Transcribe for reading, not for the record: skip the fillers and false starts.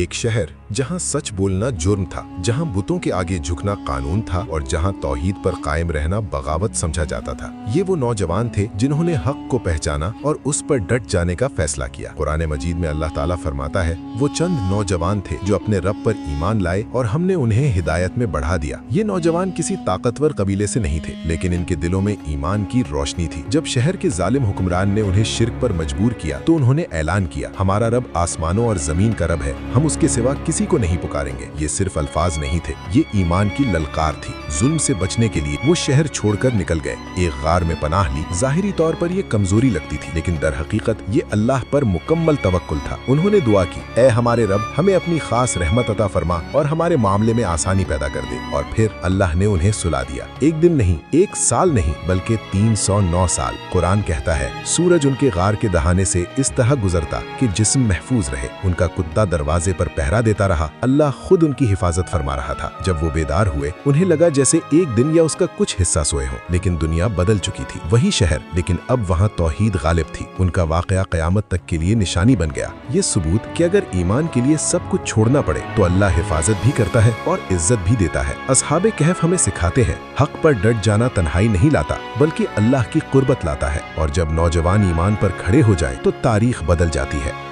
ایک शहर जहां सच बोलना जुर्म था, जहां बुतों के आगे झुकना कानून था और जहां तौहीद पर कायम रहना बगावत समझा जाता था। ये वो नौजवान थे जिन्होंने हक को पहचाना और उस पर डट जाने का फैसला किया। कुरान मजीद में अल्लाह ताला फरमाता है, वो चंद नौजवान थे जो अपने रब पर ईमान लाए और हमने उन्हें हिदायत में बढ़ा दिया। ये नौजवान किसी ताकतवर कबीले से नहीं थे, लेकिन इनके दिलों में ईमान की रोशनी थी। जब शहर के जालिम हुक्मरान ने उन्हें शिर्क पर मजबूर किया तो उन्होंने ऐलान किया, हमारा रब आसमानों और जमीन का रब है, हम उसके सिवा किसी को नहीं पुकारेंगे। ये सिर्फ अल्फाज नहीं थे, ये ईमान की ललकार थी। जुल्म से बचने के लिए वो शहर छोड़कर निकल गए, एक गार में पनाह ली। जाहिरी तौर पर ये कमजोरी लगती थी, लेकिन दर हकीकत ये अल्लाह पर मुकम्मल तवक्कुल था। उन्होंने दुआ की, ऐ हमारे रब, हमें अपनी खास रहमत अता फरमा और हमारे मामले में आसानी पैदा कर दे। और फिर अल्लाह ने उन्हें सुला दिया। एक दिन नहीं, एक साल नहीं, बल्कि 309 साल। कुरान कहता है, सूरज उनके गार के दहाने से इस तरह गुजरता कि जिस्म महफूज रहे। उनका कुत्ता दरवाजे पर पहरा देता रहा। अल्लाह खुद उनकी हिफाजत फरमा रहा था। जब वो बेदार हुए, उन्हें लगा जैसे एक दिन या उसका कुछ हिस्सा सोए हो, लेकिन दुनिया बदल चुकी थी। वही शहर, लेकिन अब वहाँ तौहीद गालिब थी। उनका वाकया क़यामत तक के लिए निशानी बन गया। ये सबूत कि अगर ईमान के लिए सब कुछ छोड़ना पड़े तो अल्लाह हिफाजत भी करता है और इज्जत भी देता है। असहाबे कहफ हमें सिखाते हैं, हक पर डट जाना तन्हाई नहीं लाता, बल्कि अल्लाह की कुर्बत लाता है। और जब नौजवान ईमान पर खड़े हो जाए तो तारीख बदल जाती है।